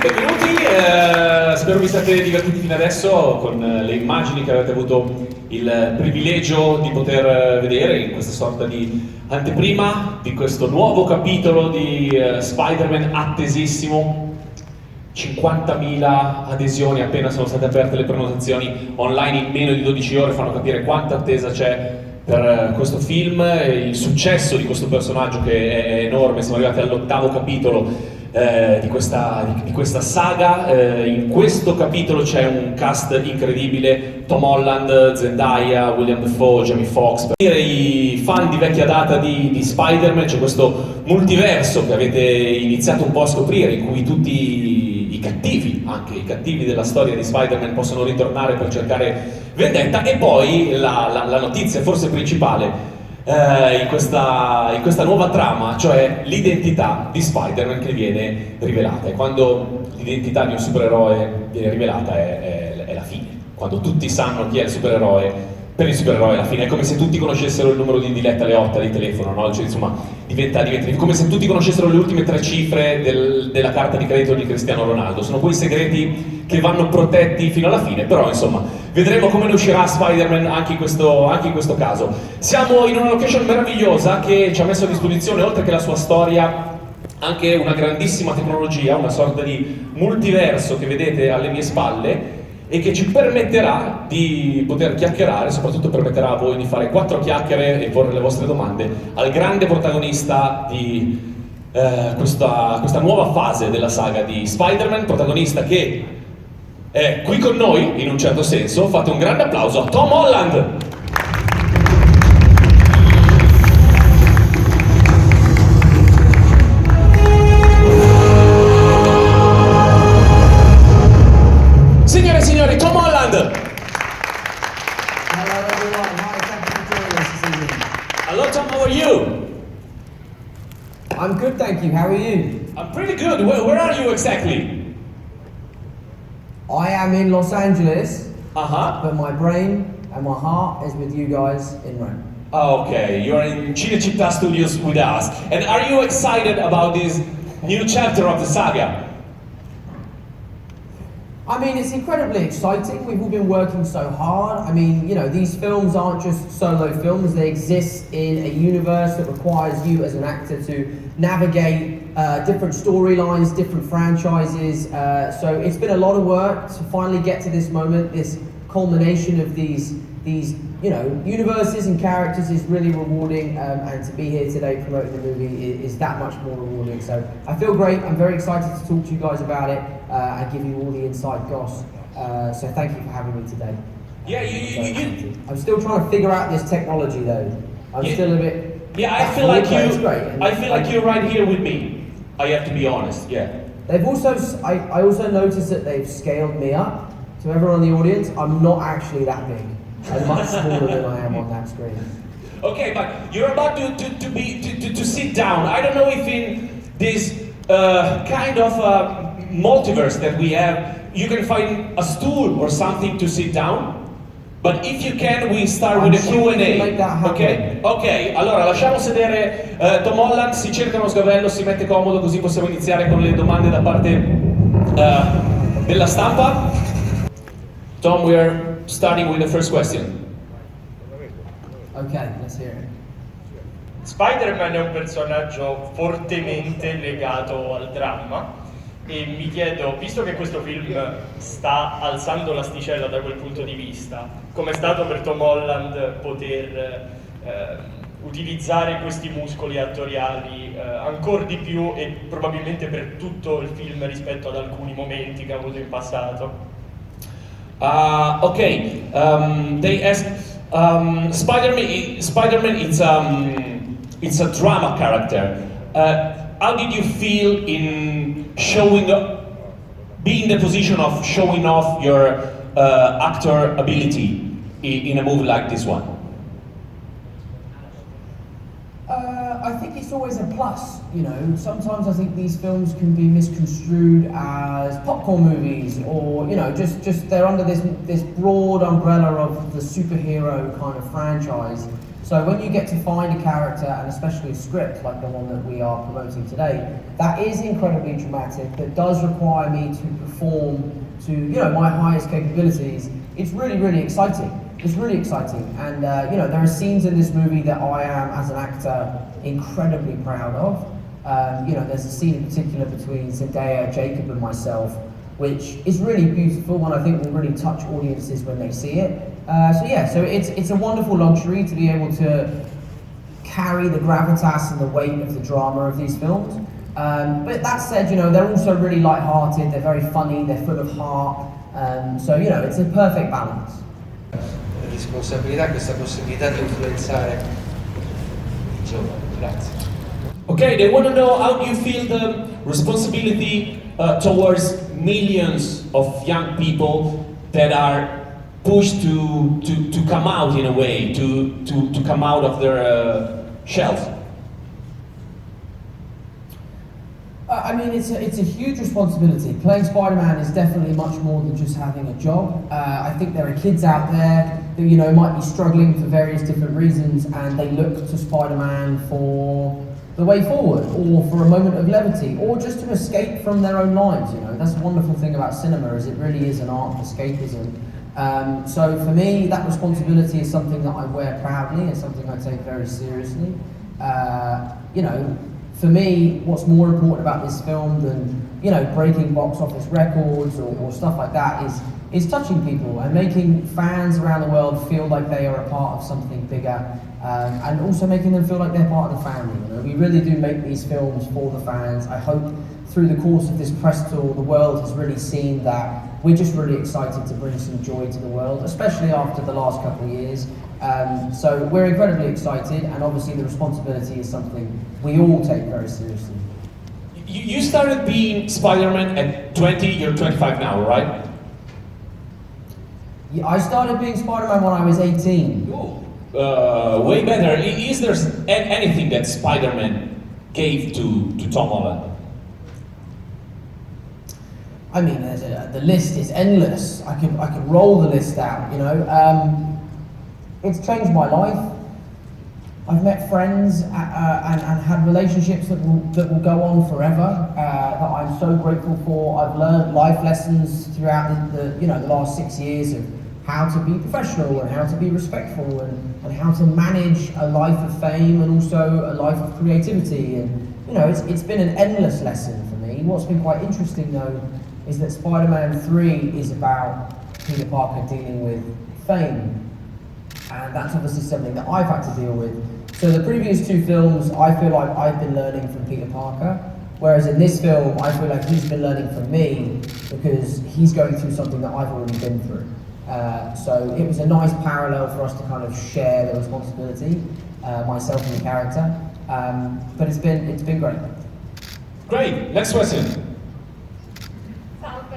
benvenuti, spero vi siate divertiti fino adesso con le immagini che avete avuto il privilegio di poter vedere in questa sorta di anteprima di questo nuovo capitolo di Spider-Man attesissimo. 50.000 adesioni appena sono state aperte le prenotazioni online in meno di 12 ore, fanno capire quanta attesa c'è per questo film, il successo di questo personaggio che è enorme. Siamo arrivati all'8º capitolo di questa saga. In questo capitolo c'è un cast incredibile: Tom Holland, Zendaya, William Dafoe, Jamie Foxx. Per dire i fan di vecchia data di Spider-Man, c'è questo multiverso che avete iniziato un po' a scoprire, in cui tutti i cattivi, anche i cattivi della storia di Spider-Man, possono ritornare per cercare vendetta. E poi la notizia forse principale in questa nuova trama, cioè l'identità di Spider-Man che viene rivelata. E quando l'identità di un supereroe viene rivelata è la fine. Quando tutti sanno chi è il supereroe, per il supereroe è la fine. È come se tutti conoscessero il numero di Diletta Leotta di telefono, no? Cioè, insomma, diventa come se tutti conoscessero le ultime 3 cifre della carta di credito di Cristiano Ronaldo. Sono quei segreti che vanno protetti fino alla fine, però insomma vedremo come ne uscirà Spider-Man anche in questo caso. Siamo in una location meravigliosa che ci ha messo a disposizione, oltre che la sua storia, anche una grandissima tecnologia, una sorta di multiverso che vedete alle mie spalle e che ci permetterà di poter chiacchierare, soprattutto permetterà a voi di fare 4 chiacchiere e porre le vostre domande al grande protagonista di questa nuova fase della saga di Spider-Man, protagonista che è qui con noi, in un certo senso. Fate un grande applauso a Tom Holland! Signore e signori, Tom Holland! Hello everyone, hi, thank you for joining us this evening. Hello Tom, how are you? I'm good, thank you, how are you? I'm pretty good. Where are you exactly? I am in Los Angeles, Uh-huh. but my brain and my heart is with you guys in Rome. Okay, you're in Cinecittà Studios with us. And are you excited about this new chapter of the saga? I mean, it's incredibly exciting. We've all been working so hard. I mean, you know, these films aren't just solo films. They exist in a universe that requires you as an actor to navigate different storylines, different franchises. So it's been a lot of work to finally get to this moment. This culmination of these you know, universes and characters is really rewarding, and to be here today promoting the movie is that much more rewarding. So I feel great. I'm very excited to talk to you guys about it and give you all the inside goss. So thank you for having me today. Yeah, I'm still trying to figure out this technology though. I'm still a bit. Yeah, I feel like it's great. I feel like you're right here with me. I have to be honest. Yeah. They've also. I also noticed that they've scaled me up. To everyone in the audience, I'm not actually that big. I'm much smaller than I am on that screen. Okay, but you're about to sit down. I don't know if in this kind of multiverse that we have, you can find a stool or something to sit down. But if you can, we start with a Q&A. Ok? Ok, allora lasciamo sedere Tom Holland, si cerca uno sgabello, si mette comodo, così possiamo iniziare con le domande da parte della stampa. Tom, we are starting with the first question. Okay, let's hear it. Spider-Man è un personaggio fortemente legato al dramma e mi chiedo, visto che questo film sta alzando l'asticella da quel punto di vista, com'è stato per Tom Holland poter utilizzare questi muscoli attoriali ancora di più e probabilmente per tutto il film rispetto ad alcuni momenti che ha avuto in passato? Okay, they ask, Spider-Man it's a drama character. How did you feel in being in the position of showing off your actor ability in a movie like this one? I think it's always a plus, you know. Sometimes I think these films can be misconstrued as popcorn movies, or you know, just they're under this broad umbrella of the superhero kind of franchise. So So when you get to find a character, and especially a script like the one that we are promoting today, that is incredibly dramatic, that does require me to perform to, you know, my highest capabilities, it's really, really exciting. It's really exciting. And, you know, there are scenes in this movie that I am, as an actor, incredibly proud of. You know, there's a scene in particular between Zendaya, Jacob, and myself, which is really beautiful, and I think will really touch audiences when they see it. So yeah, so it's a wonderful luxury to be able to carry the gravitas and the weight of the drama of these films. But that said, you know, they're also really light-hearted, they're very funny, they're full of heart. So, you know, it's a perfect balance. Responsabilità, questa possibilità di influenzare i giovani. Grazie. Okay, they want to know how you feel the responsibility towards millions of young people that are pushed to come out in a way, to come out of their shells. I mean, it's a huge responsibility. Playing Spider-Man is definitely much more than just having a job. I think there are kids out there who, you know, might be struggling for various different reasons, and they look to Spider-Man for the way forward, or for a moment of levity, or just to escape from their own lives. You know, that's the wonderful thing about cinema, is it really is an art of escapism. So for me, that responsibility is something that I wear proudly and something I take very seriously. You know, for me, what's more important about this film than, you know, breaking box office records or stuff like that is touching people and making fans around the world feel like they are a part of something bigger, and also making them feel like they're part of the family. You know, we really do make these films for the fans. I hope through the course of this press tour, the world has really seen that we're just really excited to bring some joy to the world, especially after the last couple of years. So we're incredibly excited, and obviously the responsibility is something we all take very seriously. You started being Spider-Man at 20, you're 25 now, right? Yeah, I started being Spider-Man when I was 18. Way better. Is there anything that Spider-Man gave to Tom Holland? I mean, the list is endless. I could roll the list out, you know. It's changed my life. I've met friends and had relationships that will go on forever, that I'm so grateful for. I've learned life lessons throughout the last 6 years of how to be professional and how to be respectful and how to manage a life of fame and also a life of creativity. And, you know, it's been an endless lesson for me. What's been quite interesting though is that Spider-Man 3 is about Peter Parker dealing with fame. And that's obviously something that I've had to deal with. So the previous two films, I feel like I've been learning from Peter Parker, whereas in this film, I feel like he's been learning from me because he's going through something that I've already been through. So it was a nice parallel for us to kind of share the responsibility, myself and the character. But it's been great. Great, next question. Salve,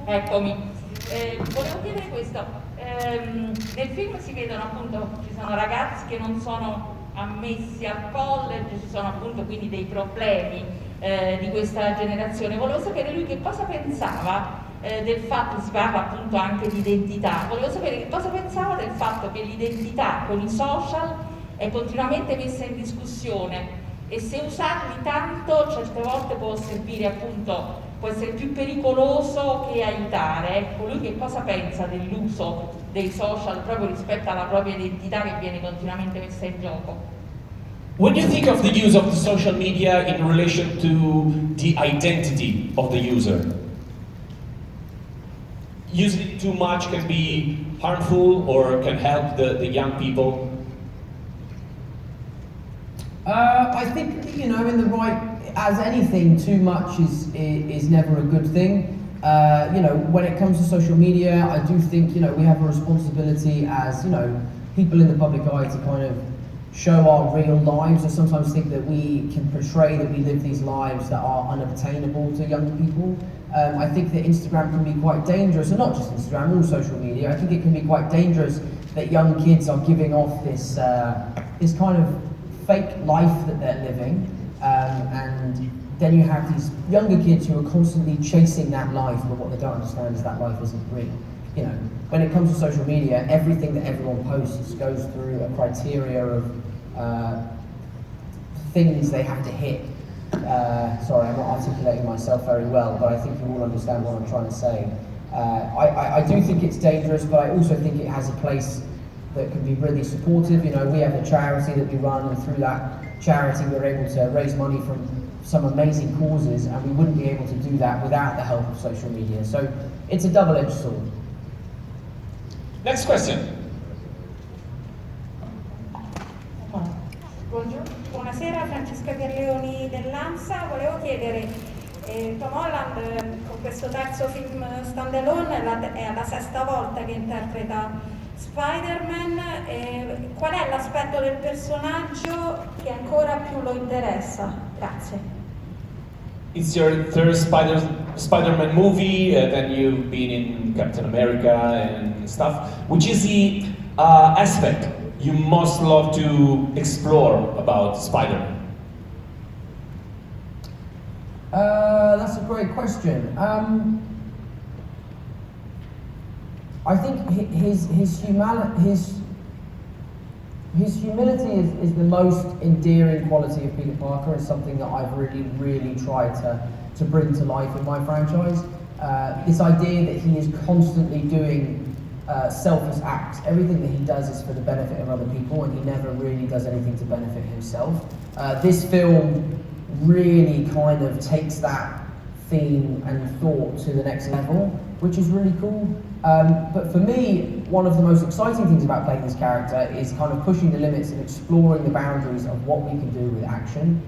eccomi. Volevo chiedere questo. Nel film si vedono appunto, ci sono ragazzi che non sono ammessi al college, ci sono appunto quindi dei problemi di questa generazione. Volevo sapere lui che cosa pensava del fatto, si parla appunto anche di identità, volevo sapere che cosa pensava del fatto che l'identità con i social è continuamente messa in discussione e se usarli tanto certe volte può servire appunto, può essere più pericoloso che aiutare. Ecco, lui che cosa pensa dell'uso dei social proprio rispetto alla propria identità che viene continuamente messa in gioco? When you think of the use of the social media in relation to the identity of the user, using it too much can be harmful or can help the young people? I think, you know, in the right, as anything, too much is never a good thing. You know, when it comes to social media, I do think, you know, we have a responsibility as, you know, people in the public eye to kind of show our real lives. I sometimes think that we can portray that we live these lives that are unobtainable to young people. I think that Instagram can be quite dangerous, and not just Instagram, all social media. I think it can be quite dangerous that young kids are giving off this this kind of fake life that they're living, and then you have these younger kids who are constantly chasing that life, but what they don't understand is that life isn't real. you know, when it comes to social media, everything that everyone posts goes through a criteria of things they have to hit. Sorry, I'm not articulating myself very well, but I think you all understand what I'm trying to say. I do think it's dangerous, but I also think it has a place that can be really supportive. You know, we have a charity that we run, and through that charity we're able to raise money from some amazing causes, and we wouldn't be able to do that without the help of social media. So it's a double-edged sword. Next question. Buonasera, Francesca Pierleoni dell'ANSA. Volevo chiedere, Tom Holland con questo terzo film standalone è la sesta volta che interpreta Spider-Man. Qual è l'aspetto del personaggio che ancora più lo interessa? Grazie. It's your third Spider-Man movie, then you've been in Captain America and stuff. Which is the aspect you most love to explore about Spider-Man? That's a great question. I think his humility is the most endearing quality of Peter Parker, and something that I've really tried to bring to life in my franchise. This idea that he is constantly doing selfless acts. Everything that he does is for the benefit of other people, and he never really does anything to benefit himself. This film really kind of takes that theme and thought to the next level, which is really cool. But for me, one of the most exciting things about playing this character is kind of pushing the limits and exploring the boundaries of what we can do with action.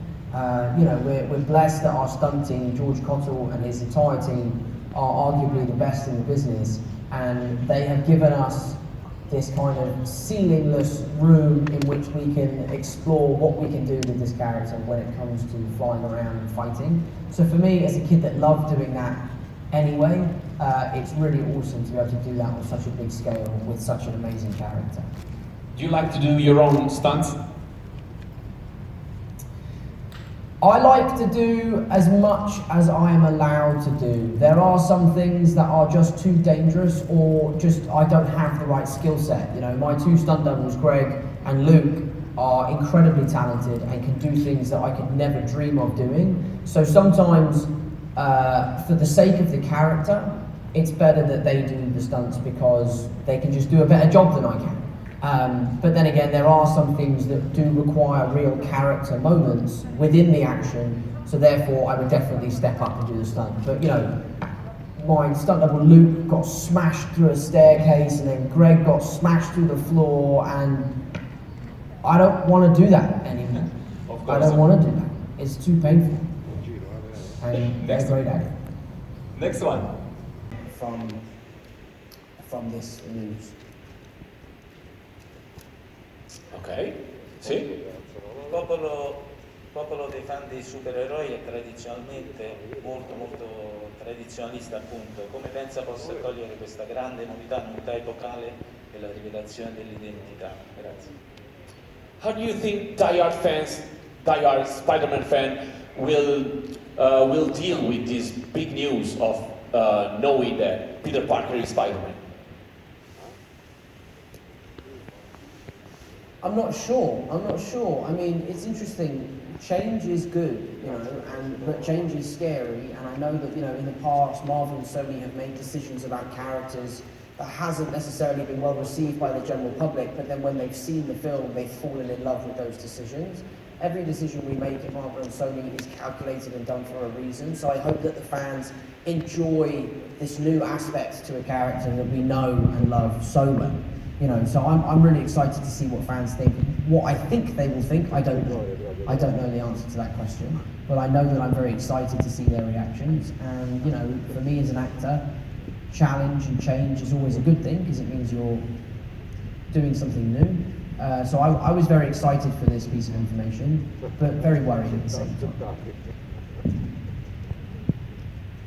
You know, we're blessed that our stunt team, George Cottle and his entire team, are arguably the best in the business, and they have given us this kind of ceilingless room in which we can explore what we can do with this character when it comes to flying around and fighting. So for me, as a kid that loved doing that anyway, it's really awesome to be able to do that on such a big scale with such an amazing character. Do you like to do your own stunts? I like to do as much as I am allowed to do. There are some things that are just too dangerous, or just I don't have the right skill set. You know, my two stunt doubles, Greg and Luke, are incredibly talented and can do things that I could never dream of doing. So sometimes, for the sake of the character, it's better that they do the stunts because they can just do a better job than I can. But then again, there are some things that do require real character moments within the action, so therefore I would definitely step up and do the stunt. But you know, my stunt double Luke got smashed through a staircase, and then Greg got smashed through the floor, and I don't want to do that anymore. I don't want to do that. It's too painful. And they're great at it. Next one. From this news. Ok, sì. Il popolo dei fan dei supereroi è tradizionalmente molto tradizionalista, appunto. Come pensa possa cogliere questa grande novità epocale e la rivelazione dell'identità? Grazie. How do you think diehard Spider-Man fan will deal with this big news of knowing that Peter Parker is Spider-Man? I'm not sure. I mean, it's interesting. Change is good, you know, but change is scary. And I know that, you know, in the past, Marvel and Sony have made decisions about characters that hasn't necessarily been well received by the general public. But then when they've seen the film, they've fallen in love with those decisions. Every decision we make at Marvel and Sony is calculated and done for a reason. So I hope that the fans enjoy this new aspect to a character that we know and love so well. You know, so I'm really excited to see what fans think. What I think they will think, I don't know. I don't know the answer to that question, but I know that I'm very excited to see their reactions. And you know, for me as an actor, challenge and change is always a good thing because it means you're doing something new. So I was very excited for this piece of information, but very worried at the same time.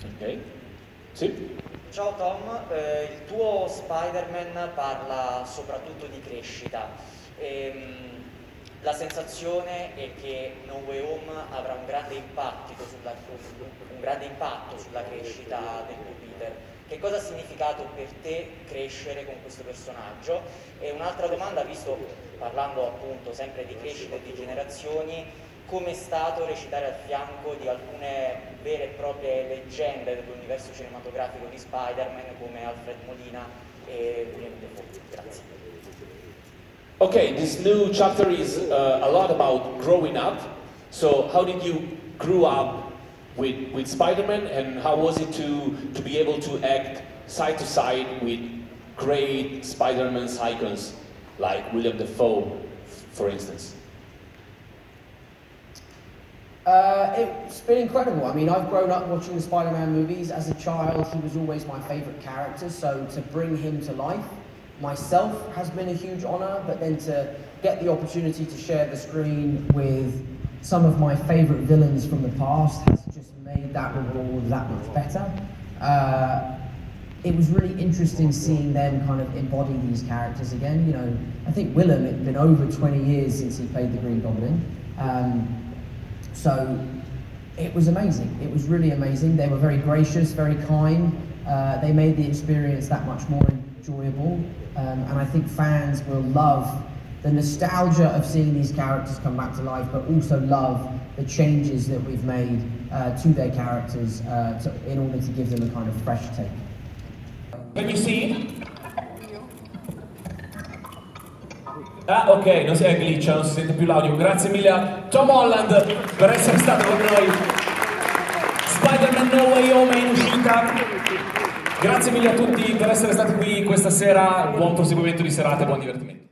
Ok, sì. Ciao Tom, il tuo Spider-Man parla soprattutto di crescita. La sensazione è che No Way Home avrà un grande impatto sulla crescita del tuo Peter. che cosa ha significato per te crescere con questo personaggio? E un'altra domanda, visto, parlando appunto sempre di crescita e di generazioni, come è stato recitare al fianco di alcune vere e proprie leggende dell'universo cinematografico di Spider-Man come Alfred Molina e William Dafoe? Grazie. Okay, this new chapter is a lot about growing up. So how did you grow up with Spider-Man, and how was it to be able to act side to side with great Spider-Man's icons like William Dafoe, for instance? It's been incredible. I mean, I've grown up watching the Spider-Man movies. As a child, he was always my favourite character, so to bring him to life myself has been a huge honour, but then to get the opportunity to share the screen with some of my favourite villains from the past has just made that reward that much better. It was really interesting seeing them kind of embody these characters again. You know, I think Willem, it's been over 20 years since he played the Green Goblin. So it was amazing. It was really amazing. They were very gracious, very kind. They made the experience that much more enjoyable. And I think fans will love the nostalgia of seeing these characters come back to life, but also love the changes that we've made to their characters in order to give them a kind of fresh take. Can you see? Ah, ok, non si è glitch, non si sente più l'audio. Grazie mille a Tom Holland per essere stato con noi. Spider-Man No Way Home è in uscita. Grazie mille a tutti per essere stati qui questa sera. Buon proseguimento di serata e buon divertimento.